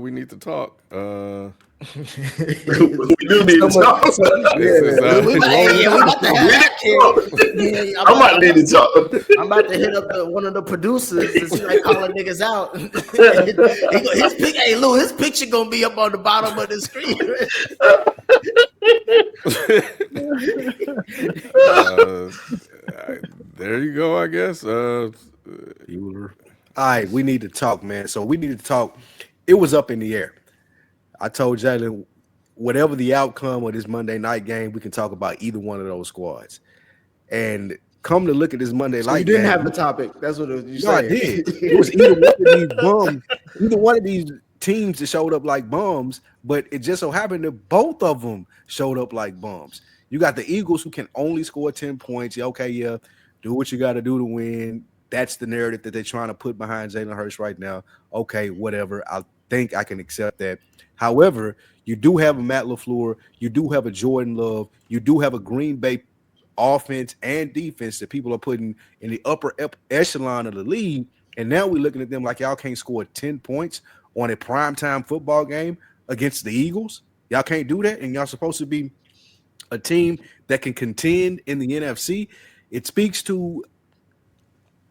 We need to talk. We do need to talk. I'm about to hit up one of the producers and start calling niggas out. His pic, hey Lou, his picture gonna be up on the bottom of the screen. There you go, I guess. All right, we need to talk, man. So we need to talk. It was up in the air. I told Jalen, whatever the outcome of this Monday night game, we can talk about either one of those squads. And come to look at this Monday night game. You didn't have the topic. That's what you said. I did. It was either one of these bums, either one of these teams that showed up like bums, but it just so happened that both of them showed up like bums. You got the Eagles who can only score 10 points. Yeah, do what you got to do to win. That's the narrative that they're trying to put behind Jalen Hurts right now. Okay, whatever. I think I can accept that. However, you do have a Matt LaFleur. You do have a Jordan Love. You do have a Green Bay offense and defense that people are putting in the upper echelon of the league. And now we're looking at them like y'all can't score 10 points on a primetime football game against the Eagles. Y'all can't do that. And y'all supposed to be a team that can contend in the NFC. It speaks to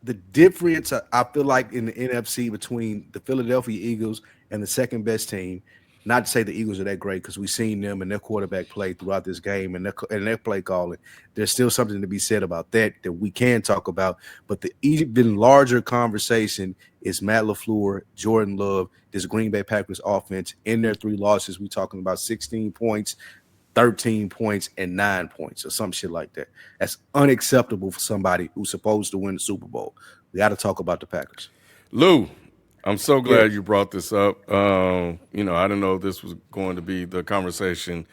the difference, I feel like, in the NFC between the Philadelphia Eagles and the second best team. Not to say the Eagles are that great, because we've seen them and their quarterback play throughout this game and their play calling. There's still something to be said about that we can talk about. But the even larger conversation is Matt LaFleur, Jordan Love, this Green Bay Packers offense. In their 3 losses, we're talking about 16 points, 13 points, and 9 points, or some shit like that. That's unacceptable for somebody who's supposed to win the Super Bowl. We got to talk about the Packers. Lou, I'm so glad you brought this up. I didn't know this was going to be the conversation.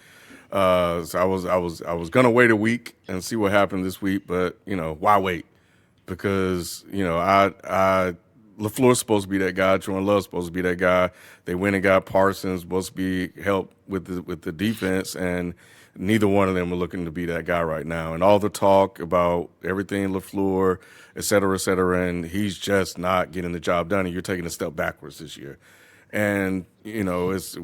So I was gonna wait a week and see what happened this week, but why wait? Because LaFleur's supposed to be that guy. Jordan Love's supposed to be that guy. They went and got Parsons, supposed to be help with the defense, and neither one of them are looking to be that guy right now. And all the talk about everything LaFleur, et cetera, and he's just not getting the job done, and you're taking a step backwards this year. And it's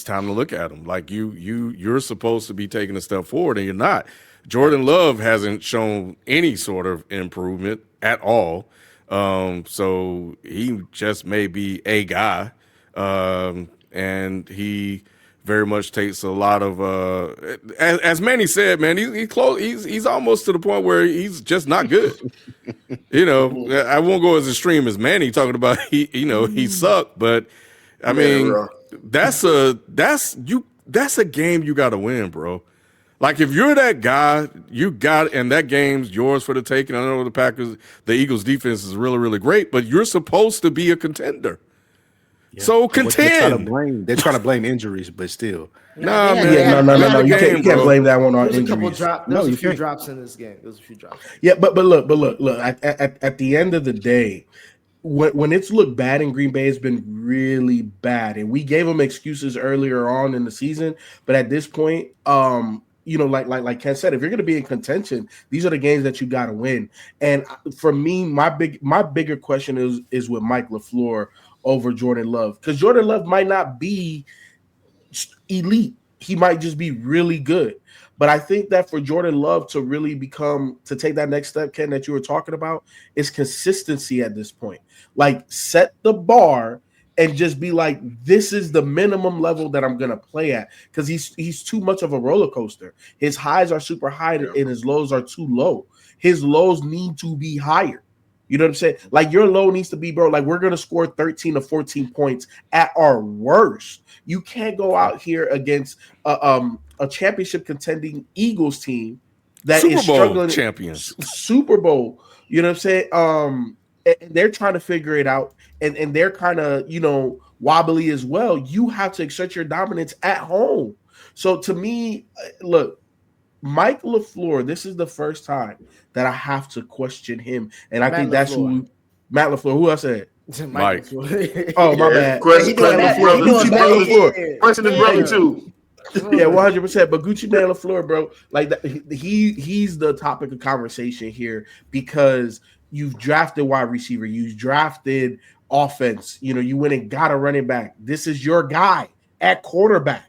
time to look at him. Like you're supposed to be taking a step forward, and you're not. Jordan Love hasn't shown any sort of improvement at all. So he just may be a guy, and he very much takes a lot of as Manny said, man, he's close. He's almost to the point where he's just not good. I won't go as extreme as Manny talking about he sucked, but I mean that's a game you got to win, bro. Like if you're that guy, and that game's yours for the taking. I know the Eagles defense is really, really great, but you're supposed to be a contender. Yeah. So contend. They're trying to blame injuries, but still. No. You can't blame that one on injuries. There was a few drops in this game. Yeah, but look. At the end of the day, when it's looked bad in Green Bay, it's been really bad, and we gave them excuses earlier on in the season. But at this point, like Ken said, if you're going to be in contention, these are the games that you got to win. And for me, my bigger question is with Mike LaFleur over Jordan Love, because Jordan Love might not be elite. He might just be really good. But I think that for Jordan Love to really to take that next step, Ken, that you were talking about, is consistency at this point. Like, set the bar and just be like, this is the minimum level that I'm going to play at, because he's too much of a roller coaster. His highs are super high and his lows are too low. His lows need to be higher. You know what I'm saying? Like, your low needs to be, bro, like, we're going to score 13 to 14 points at our worst. You can't go out here against a championship contending Eagles team that is struggling. Champions. Super Bowl. You know what I'm saying? And they're trying to figure it out, and they're kind of, wobbly as well. You have to exert your dominance at home. So to me, look, Mike LaFleur, this is the first time that I have to question him, and I think that's who Matt LaFleur. Who I said? Mike. Oh, my bad. Question the brother too. Yeah, 100%. But Gucci Mane LaFleur, bro, like that, he's the topic of conversation here, because you've drafted wide receiver, you've drafted offense. You went and got a running back. This is your guy at quarterback.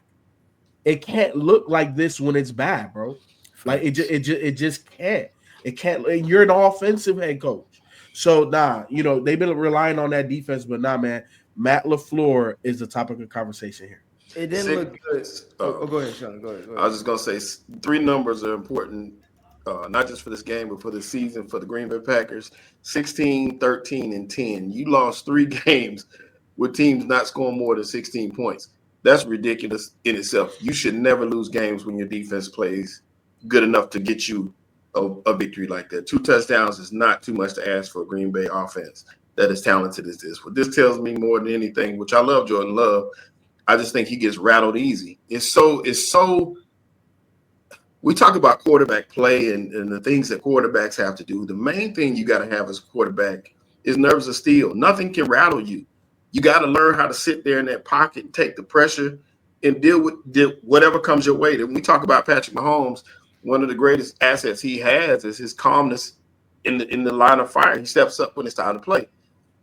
It can't look like this when it's bad, bro. Like it just can't. It can't. And you're an offensive head coach, so they've been relying on that defense, but man, Matt LaFleur is the topic of conversation here. It didn't look good. Go ahead, Sean. Go ahead. I was just gonna say 3 numbers are important, not just for this game, but for the season for the Green Bay Packers. 16, 13, and 10. You lost 3 games with teams not scoring more than 16 points. That's ridiculous in itself. You should never lose games when your defense plays good enough to get you a victory like that. 2 touchdowns is not too much to ask for a Green Bay offense that is talented as this. What this tells me more than anything, which I love Jordan Love, I just think he gets rattled easy. It's so we talk about quarterback play and the things that quarterbacks have to do. The main thing you got to have as a quarterback is nerves of steel. Nothing can rattle you. You got to learn how to sit there in that pocket and take the pressure and deal with whatever comes your way. When we talk about Patrick Mahomes, one of the greatest assets he has is his calmness in the line of fire. He steps up when it's time to play.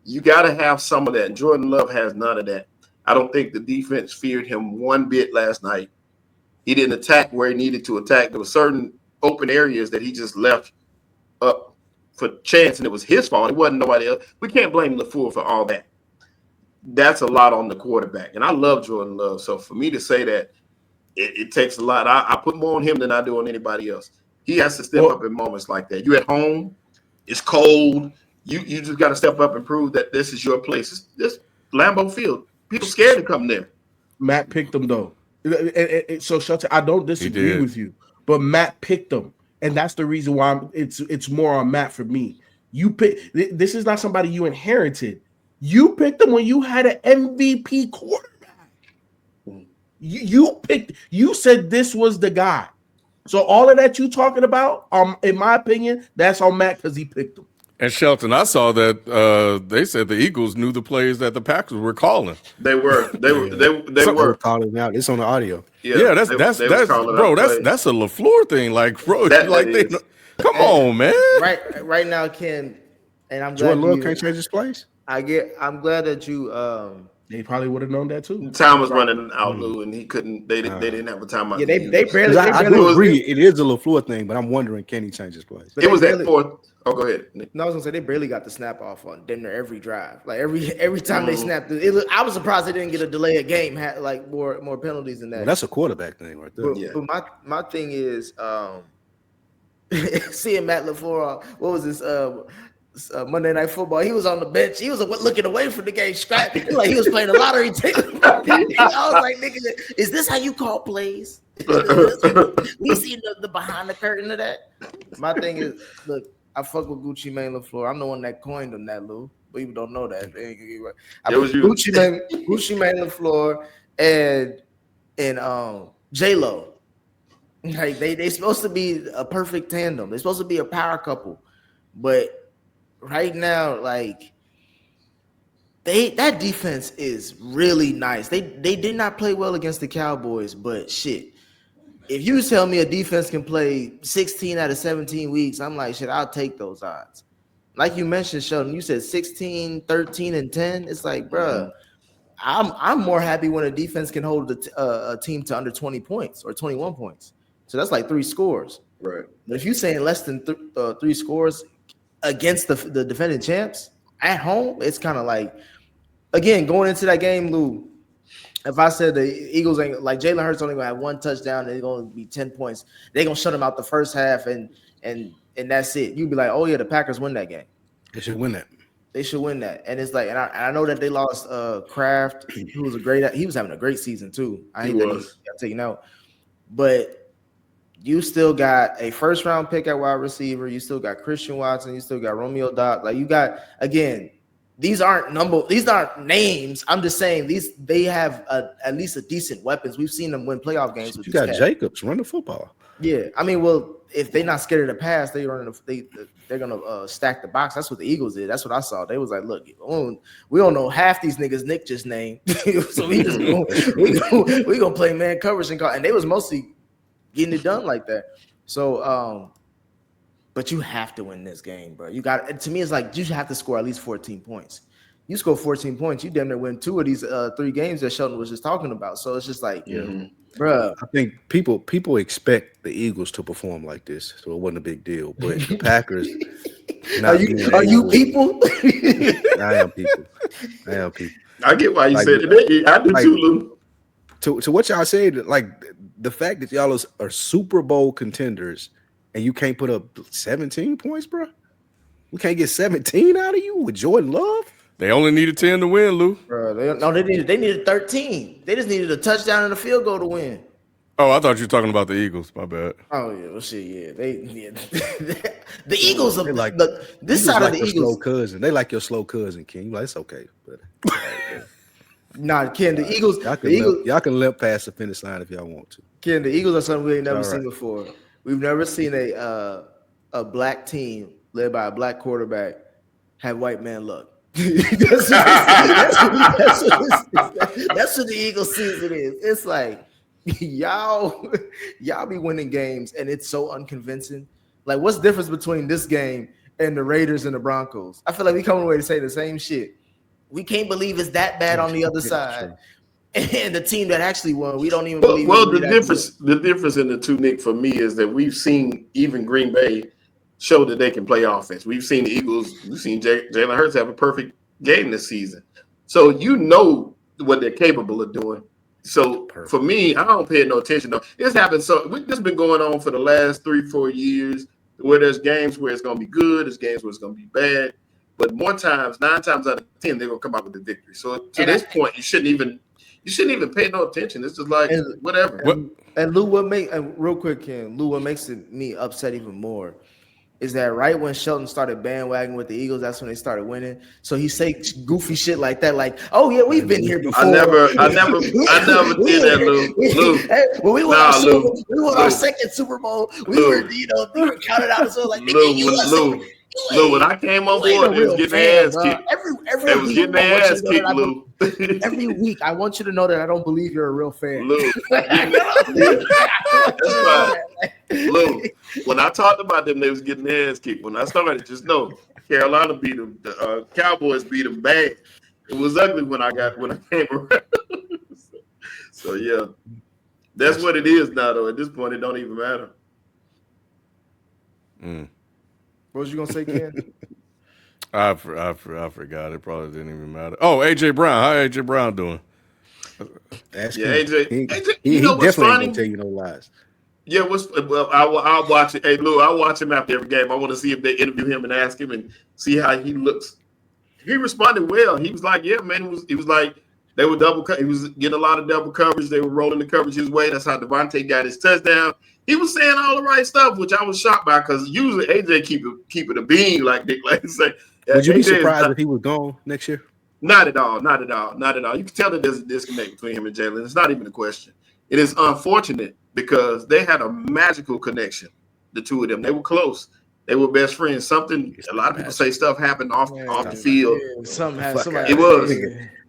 You got to have some of that. Jordan Love has none of that. I don't think the defense feared him one bit last night. He didn't attack where he needed to attack. There were certain open areas that he just left up for chance, and it was his fault. It wasn't nobody else. We can't blame LaFleur for all that. That's a lot on the quarterback. And I love Jordan Love. So for me to say that, it takes a lot. I put more on him than I do on anybody else. He has to step up in moments like that. You're at home. It's cold. You just got to step up and prove that this is your place. This Lambeau Field. People scared to come there. Matt picked them, though. So, Shelton, I don't disagree with you. But Matt picked them. And that's the reason why it's more on Matt for me. This is not somebody you inherited. You picked him when you had an MVP quarterback. You said this was the guy. So all of that you talking about, in my opinion, that's on Matt because he picked him. And Shelton, I saw that they said the Eagles knew the plays that the Packers were calling. They were. They were calling out. It's on the audio. Yeah, that's bro. That's a LaFleur thing. Like, bro, come on, man. Right now, Ken, and I'm glad Jordan Love can't change his plays. I'm glad that you. They probably would have known that too. Time was running out, Lou, and he couldn't. They didn't have a timeout. Yeah, they barely. I do agree. It is a LaFleur thing, but I'm wondering, can he change his plays? It was that 4th. Oh, go ahead, Nick. No, I was gonna say they barely got the snap off on damn near every drive. Like every time they snapped, I was surprised they didn't get a delay of game. Had like more penalties than that. Well, that's a quarterback thing, right there. But my thing is, seeing Matt LaFleur. What was this? Monday Night Football. He was on the bench. He was looking away from the game, scrapping like he was playing a lottery ticket. I was like, nigga, is this how you call plays? We see the behind the curtain of that. My thing is, look, I fuck with Gucci Mane LaFleur. I'm the one that coined him that, Lou. People don't know that. I was Gucci Mane LaFleur and J-Lo. Like they supposed to be a perfect tandem. They're supposed to be a power couple, but right now, like that defense is really nice. They did not play well against the Cowboys, but shit. If you tell me a defense can play 16 out of 17 weeks, I'm like, shit, I'll take those odds. Like you mentioned, Sheldon, you said 16, 13, and 10. It's like, bruh, I'm more happy when a defense can hold a team to under 20 points or 21 points. So that's like 3 scores. Right. But if you're saying less than 3 scores against the defending champs at home, it's kind of like, again, going into that game, Lou, if I said the Eagles ain't like Jalen Hurts only gonna have 1 touchdown and it's gonna be 10 points, they're gonna shut them out the first half and that's it. You'd be like, oh yeah, the Packers win that game. They should win that. They should win that. And it's like, and I know that they lost Kraft, who was he was having a great season too. I hate that he got taken out, but you still got a first round pick at wide receiver. You still got Christian Watson. You still got Romeo Doubs. Like you got, again, these aren't names. I'm just saying they have at least a decent weapons. We've seen them win playoff games. With you got Jacobs run the football. Yeah, I mean, well, if they're not scared of the pass, they're gonna stack the box. That's what the Eagles did. That's what I saw. They was like, look, we don't know half these niggas Nick just named, so we gonna play man coverage and they was mostly getting it done like that. So, but you have to win this game, bro. You got, to me, it's like you have to score at least 14 points. you score 14 points, you damn near win 2 of these 3 games that Sheldon was just talking about. So it's just like, bruh. I think people expect the Eagles to perform like this, so it wasn't a big deal. But the Packers, Are you people? I am people. I get why you Like, said it. I do too, Lou. To what y'all said, like the fact that y'all are Super Bowl contenders and you can't put up 17 points, bro. We can't get 17 out of you with Jordan Love. They only needed 10 to win, Lou. Bro, they needed 13. They just needed a touchdown and a field goal to win. Oh, I thought you were talking about the Eagles. My bad. Oh yeah, well shit, yeah. The Eagles are like this side of the your Eagles. slow cousin. They like your slow cousin, King. You like, it's okay, but Nah, Ken, the Eagles. Y'all can limp past the finish line if y'all want to. Ken, the Eagles are something we ain't never All seen right. before. We've never seen a black team led by a black quarterback have white man luck. That's what the Eagles season is. It's like y'all be winning games and it's so unconvincing. Like, what's the difference between this game and the Raiders and the Broncos? I feel like we coming away to say the same shit. We can't believe it's that bad on the other side. And the team that actually won, we don't even believe. Well, the difference in the two, Nick, for me is that we've seen even Green Bay show that they can play offense. We've seen the Eagles, we've seen Jalen Hurts have a perfect game this season. So you know what they're capable of doing. So for me, I don't pay no attention though. This happens. So this has been going on for the last 3-4 years, where there's games where it's going to be good, there's games where it's going to be bad. But 9 times out of 10, they're going to come out with the victory. So to this point, you shouldn't even pay no attention. It's just like whatever. And Lou, real quick, Ken, Lou, what makes me upset even more is that right when Shelton started bandwagoning with the Eagles, that's when they started winning. So he say goofy shit like that, like, "Oh yeah, we've been here before." I never did that, Lou. When we won our second Super Bowl, we were counted out as like, Lou, when I came on board, they was getting their ass kicked. Every was getting their ass kicked, Lou. Every week, I want you to know that I don't believe you're a real fan. Lou. That's right. Lou, when I talked about them, they was getting their ass kicked. When I started, just know Carolina beat them. The Cowboys beat them bad. It was ugly when I came around. So yeah, that's what it is now. Though at this point, it don't even matter. What was you gonna say, Ken? I forgot. It probably didn't even matter. Oh, AJ Brown. How AJ Brown doing? AJ, he know what's definitely funny? ain't gonna tell you no lies. Yeah, I'll watch it. Hey, Lou, I'll watch him after every game. I want to see if they interview him and ask him and see how he looks. He responded well. He was like, "Yeah, man." He was like, they were he was getting a lot of double coverage. They were rolling the coverage his way. That's how Devontae got his touchdown. He was saying all the right stuff, which I was shocked by because usually AJ keep it a bean like Nick like say. Would you be surprised if he was gone next year? Not at all. You can tell that there's a disconnect between him and Jalen. It's not even a question. It is unfortunate because they had a magical connection. The two of them, they were close. They were best friends. A lot of people say stuff happened off the field. Somebody. It was.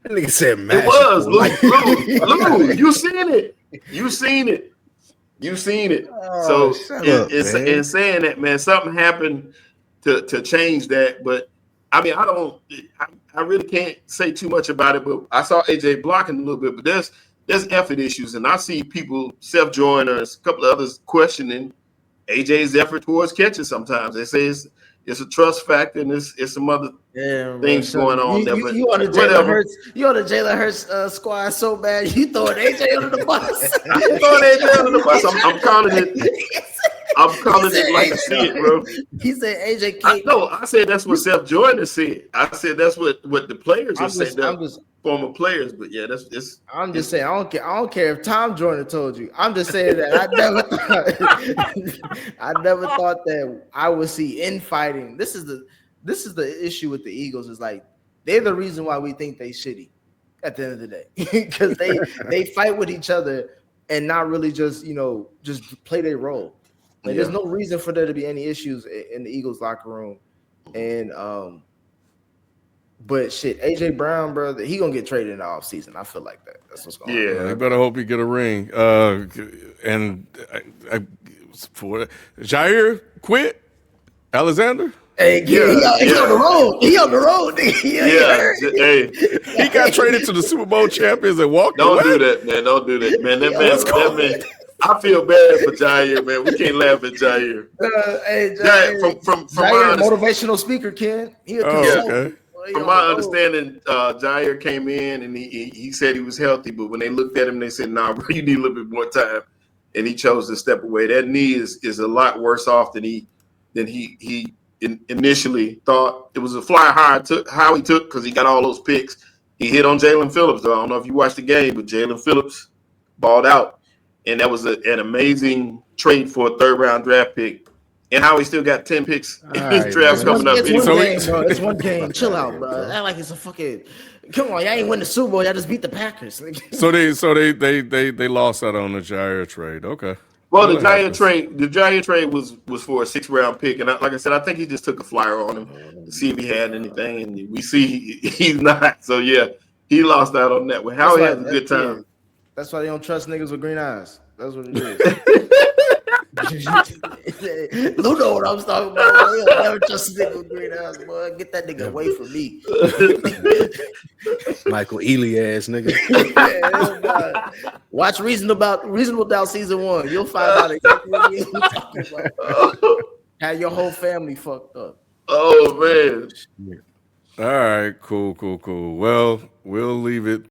That nigga said magic. It was. Lou, you seen it. Oh, In saying that, man, something happened to change that. But I mean, I really can't say too much about it. But I saw AJ blocking a little bit. But there's effort issues, and I see people self-joiners, a couple of others questioning AJ's effort towards catching. Sometimes they say it's a trust factor, and it's some other things going on there. But you on the Jalen Hurts squad so bad, you throwing AJ under the bus. I'm calling it. I'm calling it like I see it, bro. He said AJ can't. I said that's what self-joiner said. I said that's what the players are saying. Former players, but yeah, I'm just saying. I don't care if Tom Joyner told you. I'm just saying that I never thought that I would see infighting. This is the issue with the Eagles. Is like they're the reason why we think they shitty at the end of the day because they fight with each other and not really just play their role. Like, there's no reason for there to be any issues in the Eagles locker room, and but shit, AJ Brown, brother, he gonna get traded in the offseason. I feel like that. That's what's going on. Yeah, you better hope he get a ring. And for Jair quit. Alexander. Hey, he on the road. He on the road. Hey, He got traded to the Super Bowl champions and walked don't away. do that, man. Don't do that, man. That Let's man, I feel bad for Jair, man. We can't laugh at Jair. Hey, Jair, from Jair, my motivational speaker, Ken. Okay. From my understanding, Jair came in and he said he was healthy, but when they looked at him, they said, "Nah, bro, you need a little bit more time," and he chose to step away. That knee is a lot worse off than he initially thought. It was a fly how he took because he got all those picks. He hit on Jalen Phillips, though. I don't know if you watched the game, but Jalen Phillips balled out, and that was an amazing trade for a third-round draft pick. And how he still got 10 picks in his draft coming up. It's one game, bro. It's one game. Chill out, bro. Act like it's a fucking. Come on, y'all ain't win the Super Bowl. Y'all just beat the Packers. So they lost out on the Jair trade. Okay. Well, the Jair trade was for a 6th-round pick, and like I said, I think he just took a flyer on him to see if he had anything, and we see he's not. So yeah, he lost out on that one. Howie has a good time. That's why they don't trust niggas with green eyes. That's what it is. Lou know what I'm talking about. Boy. You'll never trust a nigga with green eyes, boy. Get that nigga away from me. Michael Ealy ass nigga. Watch Reasonable Doubt season 1. You'll find out exactly what we're talking about. How your whole family fucked up. Oh man. All right, cool. Well, we'll leave it